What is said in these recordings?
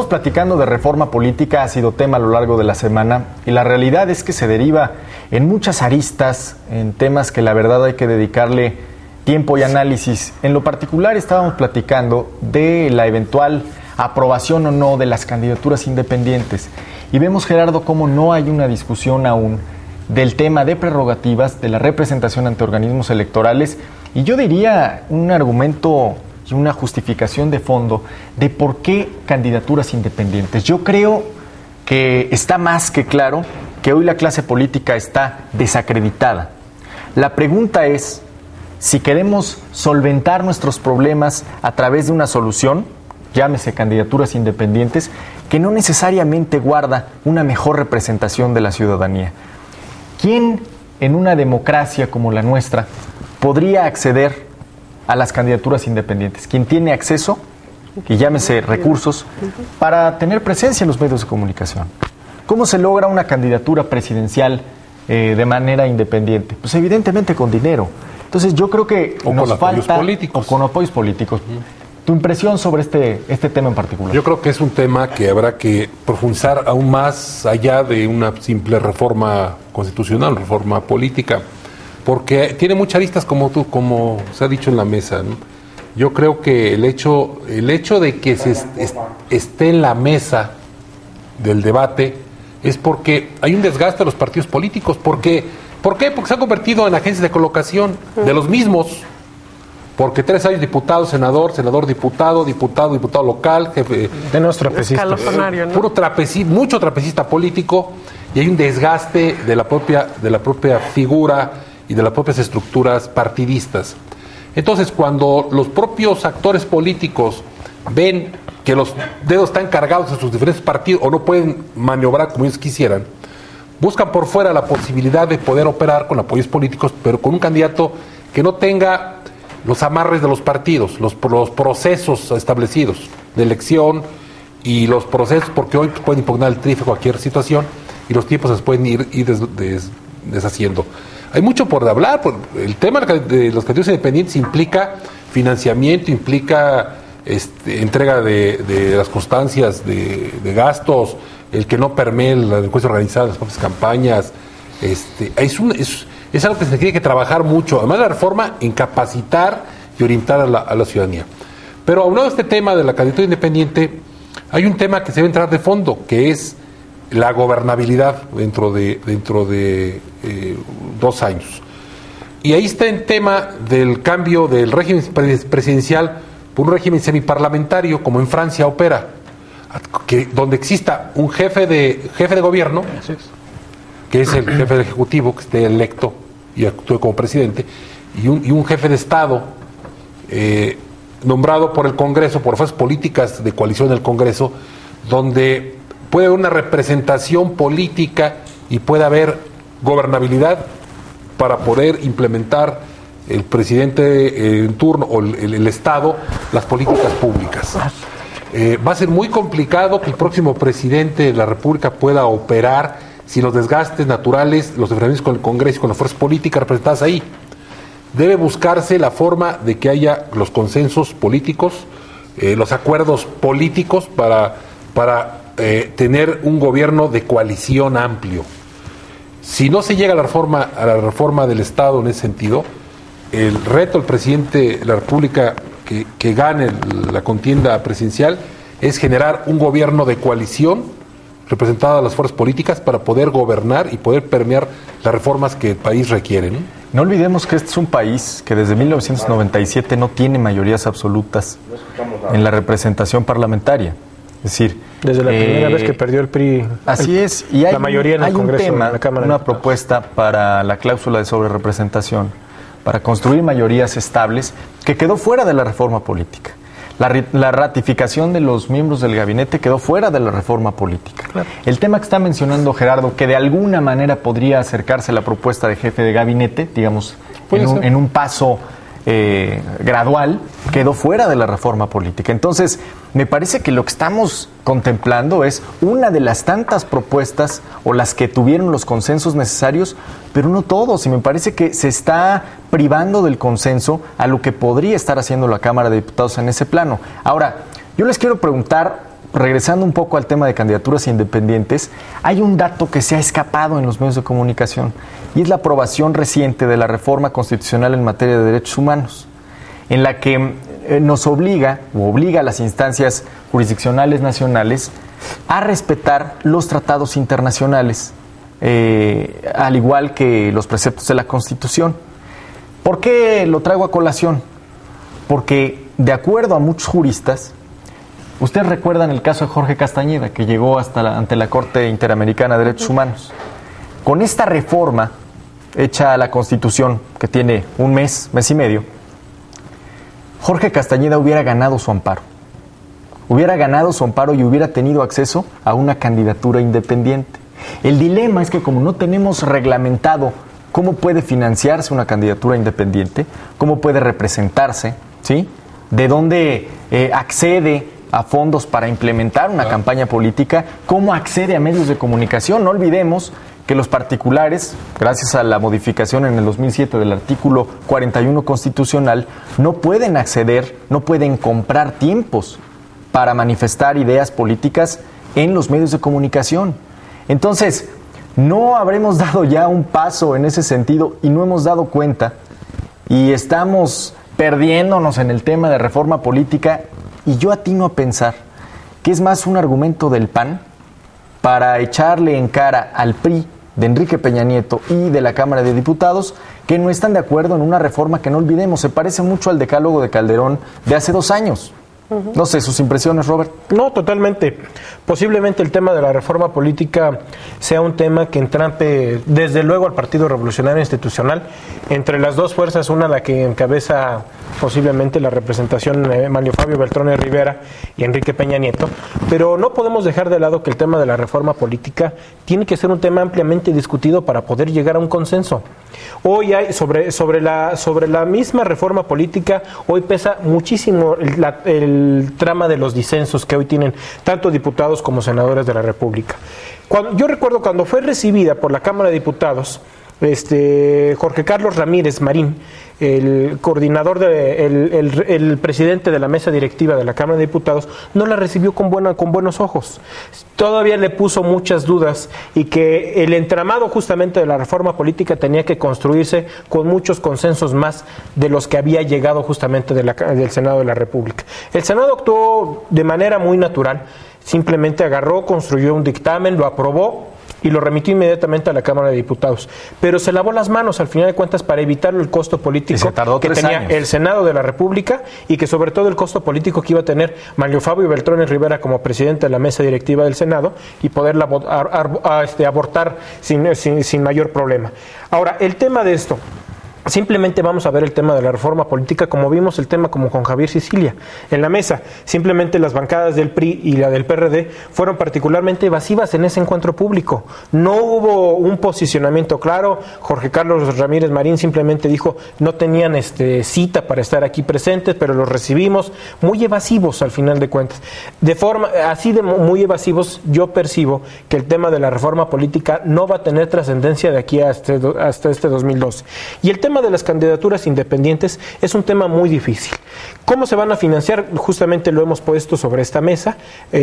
Estamos platicando de reforma política, ha sido tema a lo largo de la semana y la realidad es que se deriva en muchas aristas, en temas que la verdad hay que dedicarle tiempo y análisis. En lo particular estábamos platicando de la eventual aprobación o no de las candidaturas independientes y vemos, Gerardo, cómo no hay una discusión aún del tema de prerrogativas, de la representación ante organismos electorales y yo diría un argumento y una justificación de fondo de por qué candidaturas independientes. Yo creo que está más que claro que hoy la clase política está desacreditada. La pregunta es si queremos solventar nuestros problemas a través de una solución, llámese candidaturas independientes, que no necesariamente guarda una mejor representación de la ciudadanía. ¿Quién en una democracia como la nuestra podría acceder a las candidaturas independientes? ¿Quién tiene acceso, y llámese recursos, para tener presencia en los medios de comunicación? ¿Cómo se logra una candidatura presidencial de manera independiente? Pues evidentemente con dinero. Entonces yo creo que nos falta... O con apoyos políticos. ¿Tu impresión sobre este tema en particular? Yo creo que es un tema que habrá que profundizar aún más allá de una simple reforma constitucional, reforma política, porque tiene muchas aristas como se ha dicho en la mesa, ¿no? Yo creo que el hecho de que esté en la mesa del debate es porque hay un desgaste de los partidos políticos. ¿Por qué? Porque se han convertido en agencias de colocación de los mismos. Porque 3 años diputado, senador, diputado local, jefe de nuestro trapecista, ¿no? Puro trapecista, mucho trapecista político, y hay un desgaste de la propia figura y de las propias estructuras partidistas. Entonces, cuando los propios actores políticos ven que los dedos están cargados en sus diferentes partidos o no pueden maniobrar como ellos quisieran, buscan por fuera la posibilidad de poder operar con apoyos políticos, pero con un candidato que no tenga los amarres de los partidos, los procesos establecidos de elección y los procesos, porque hoy pueden impugnar el TRIF cualquier situación y los tiempos se pueden ir deshaciendo. Hay mucho por hablar. El tema de los candidatos independientes implica financiamiento, implica entrega de las constancias de gastos, el que no permee la delincuencia organizada en las propias campañas. Es algo que se tiene que trabajar mucho. Además de la reforma, en capacitar y orientar a la ciudadanía. Pero aunado a este tema de la candidatura independiente, hay un tema que se debe entrar de fondo, que es la gobernabilidad dentro de 2 años. Y ahí está el tema del cambio del régimen presidencial por un régimen semiparlamentario, como en Francia opera, donde exista un jefe de gobierno, que es el jefe del Ejecutivo, que esté electo y actúe como presidente, y un jefe de Estado nombrado por el Congreso, por fuerzas políticas de coalición del Congreso, donde puede haber una representación política y puede haber gobernabilidad para poder implementar el presidente en turno o el Estado las políticas públicas. Va a ser muy complicado que el próximo presidente de la República pueda operar sin los desgastes naturales, los enfrentamientos con el Congreso y con las fuerzas políticas representadas ahí. Debe buscarse la forma de que haya los consensos políticos, los acuerdos políticos para tener un gobierno de coalición amplio. Si no se llega a la reforma del Estado en ese sentido, el reto del presidente de la República que gane la contienda presidencial es generar un gobierno de coalición representada a las fuerzas políticas para poder gobernar y poder permear las reformas que el país requiere, ¿no? No olvidemos que este es un país que desde 1997 no tiene mayorías absolutas en la representación parlamentaria. Es decir, desde la primera vez que perdió el PRI. Así es, y hay, la mayoría en el Congreso, un tema, en la Cámara una propuesta para la cláusula de sobrerepresentación, para construir mayorías estables, que quedó fuera de la reforma política. La ratificación de los miembros del gabinete quedó fuera de la reforma política. Claro. El tema que está mencionando Gerardo, que de alguna manera podría acercarse a la propuesta de jefe de gabinete, digamos, en un paso gradual, quedó fuera de la reforma política. Entonces, me parece que lo que estamos contemplando es una de las tantas propuestas o las que tuvieron los consensos necesarios, pero no todos, y me parece que se está privando del consenso a lo que podría estar haciendo la Cámara de Diputados en ese plano. Ahora, yo les quiero preguntar regresando un poco al tema de candidaturas independientes, hay un dato que se ha escapado en los medios de comunicación y es la aprobación reciente de la reforma constitucional en materia de derechos humanos, en la que nos obliga a las instancias jurisdiccionales nacionales a respetar los tratados internacionales, al igual que los preceptos de la Constitución. ¿Por qué lo traigo a colación? Porque, de acuerdo a muchos juristas, ustedes recuerdan el caso de Jorge Castañeda, que llegó ante la Corte Interamericana de Derechos Humanos. Con esta reforma hecha a la Constitución, que tiene un mes y medio, Jorge Castañeda hubiera ganado su amparo. Hubiera ganado su amparo y hubiera tenido acceso a una candidatura independiente. El dilema es que como no tenemos reglamentado cómo puede financiarse una candidatura independiente, cómo puede representarse, ¿sí?, de dónde accede a fondos para implementar una campaña política, cómo accede a medios de comunicación. No olvidemos que los particulares, gracias a la modificación en el 2007 del artículo 41 constitucional, no pueden acceder, no pueden comprar tiempos para manifestar ideas políticas en los medios de comunicación. Entonces, no habremos dado ya un paso en ese sentido y no hemos dado cuenta y estamos perdiéndonos en el tema de reforma política, y yo atino a pensar que es más un argumento del PAN para echarle en cara al PRI de Enrique Peña Nieto y de la Cámara de Diputados, que no están de acuerdo en una reforma que, no olvidemos, se parece mucho al decálogo de Calderón de hace 2 años. No sé, sus impresiones, Robert. No, totalmente. Posiblemente el tema de la reforma política sea un tema que entrampe desde luego al Partido Revolucionario Institucional, entre las dos fuerzas, una la que encabeza posiblemente la representación Mario Fabio Beltrones Rivera y Enrique Peña Nieto, pero no podemos dejar de lado que el tema de la reforma política tiene que ser un tema ampliamente discutido para poder llegar a un consenso. Hoy hay sobre la misma reforma política, hoy pesa muchísimo el trama de los disensos que hoy tienen tanto diputados como senadores de la República. Yo recuerdo cuando fue recibida por la Cámara de Diputados, Jorge Carlos Ramírez Marín, el coordinador, el presidente de la mesa directiva de la Cámara de Diputados, no la recibió con buenos ojos. Todavía le puso muchas dudas y que el entramado justamente de la reforma política tenía que construirse con muchos consensos más de los que había llegado justamente del Senado de la República. El Senado actuó de manera muy natural, simplemente agarró, construyó un dictamen, lo aprobó y lo remitió inmediatamente a la Cámara de Diputados. Pero se lavó las manos, al final de cuentas, para evitar el costo político que tenía el Senado de la República y que sobre todo el costo político que iba a tener Mario Fabio Beltrones Rivera como presidente de la mesa directiva del Senado y poderla abortar sin mayor problema. Ahora, el tema de esto... Simplemente vamos a ver el tema de la reforma política como vimos el tema como con Javier Sicilia en la mesa. Simplemente las bancadas del PRI y la del PRD fueron particularmente evasivas en ese encuentro público. No hubo un posicionamiento claro. Jorge Carlos Ramírez Marín simplemente dijo no tenían cita para estar aquí presentes, pero los recibimos. Muy evasivos al final de cuentas. De forma así de muy evasivos, yo percibo que el tema de la reforma política no va a tener trascendencia de aquí hasta este 2012. Y el tema de las candidaturas independientes es un tema muy difícil. ¿Cómo se van a financiar? Justamente lo hemos puesto sobre esta mesa.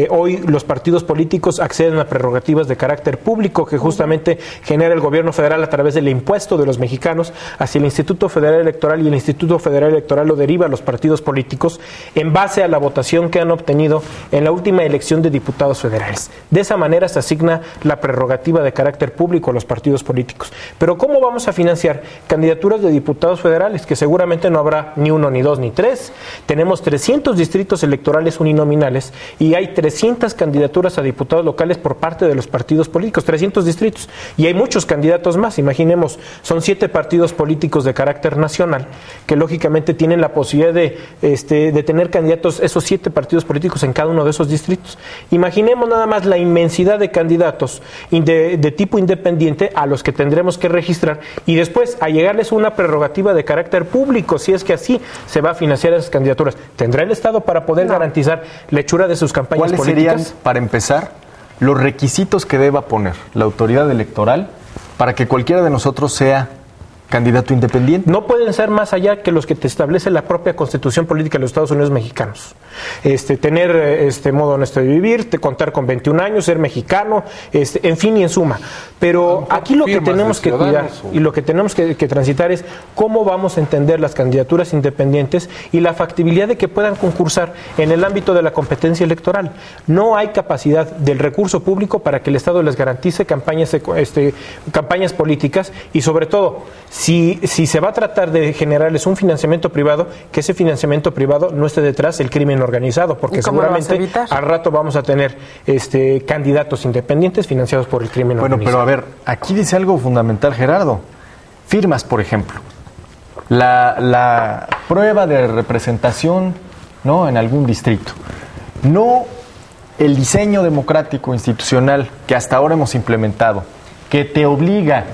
Hoy los partidos políticos acceden a prerrogativas de carácter público que justamente genera el gobierno federal a través del impuesto de los mexicanos hacia el Instituto Federal Electoral, y el Instituto Federal Electoral lo deriva a los partidos políticos en base a la votación que han obtenido en la última elección de diputados federales. De esa manera se asigna la prerrogativa de carácter público a los partidos políticos. Pero ¿cómo vamos a financiar candidaturas de diputados federales? Que seguramente no habrá ni 1, ni 2, ni 3. Tenemos 300 distritos electorales uninominales y hay 300 candidaturas a diputados locales por parte de los partidos políticos, 300 distritos. Y hay muchos candidatos más, imaginemos, son 7 partidos políticos de carácter nacional que lógicamente tienen la posibilidad de tener candidatos, esos 7 partidos políticos en cada uno de esos distritos. Imaginemos nada más la inmensidad de candidatos de tipo independiente a los que tendremos que registrar y después a llegarles una prerrogativa de carácter público, si es que así se va a financiar esas candidaturas. ¿Tendrá el Estado para poder garantizar la hechura de sus campañas políticas? ¿Cuáles serían, para empezar, los requisitos que deba poner la autoridad electoral para que cualquiera de nosotros sea candidato independiente? No pueden ser más allá que los que te establece la propia Constitución Política de los Estados Unidos Mexicanos. tener modo honesto de vivir, contar con 21 años, ser mexicano, en fin y en suma. Pero aquí lo que tenemos que cuidar y lo que tenemos que transitar es cómo vamos a entender las candidaturas independientes y la factibilidad de que puedan concursar en el ámbito de la competencia electoral. No hay capacidad del recurso público para que el Estado les garantice campañas políticas y sobre todo, si se va a tratar de generarles un financiamiento privado, que ese financiamiento privado no esté detrás el crimen organizado, porque seguramente al rato vamos a tener candidatos independientes financiados por el crimen organizado. Bueno, pero a ver, aquí dice algo fundamental, Gerardo. Firmas, por ejemplo. La prueba de representación, ¿no?, en algún distrito. No el diseño democrático institucional que hasta ahora hemos implementado, que te obliga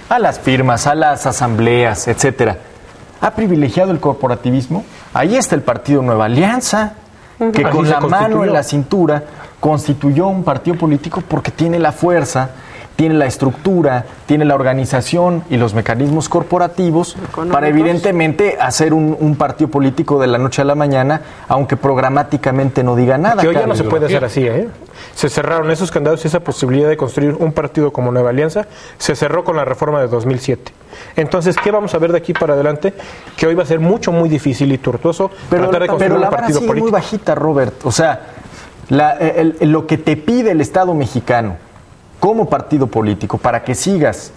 a las firmas, a las asambleas, etcétera, ha privilegiado el corporativismo. Ahí está el partido Nueva Alianza, que con la mano en la cintura constituyó un partido político porque tiene la fuerza, tiene la estructura, tiene la organización y los mecanismos corporativos para evidentemente hacer un partido político de la noche a la mañana, aunque programáticamente no diga nada. Que hoy ya no se puede hacer así, ¿eh? Se cerraron esos candados y esa posibilidad de construir un partido como Nueva Alianza se cerró con la reforma de 2007. Entonces, ¿qué vamos a ver de aquí para adelante? Que hoy va a ser muy difícil y tortuoso tratar de construir un partido político. Pero la vara sigue muy bajita, Robert. O sea, lo que te pide el Estado mexicano como partido político para que sigas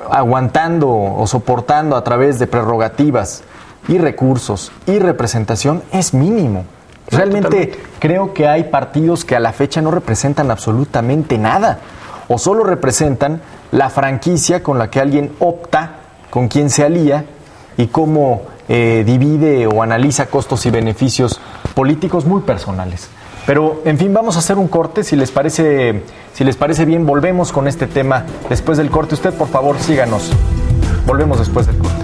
aguantando o soportando a través de prerrogativas y recursos y representación es mínimo. Realmente creo que hay partidos que a la fecha no representan absolutamente nada o solo representan la franquicia con la que alguien opta, con quién se alía y cómo divide o analiza costos y beneficios políticos muy personales. Pero, en fin, vamos a hacer un corte. Si les parece bien, volvemos con este tema después del corte. Usted, por favor, síganos. Volvemos después del corte.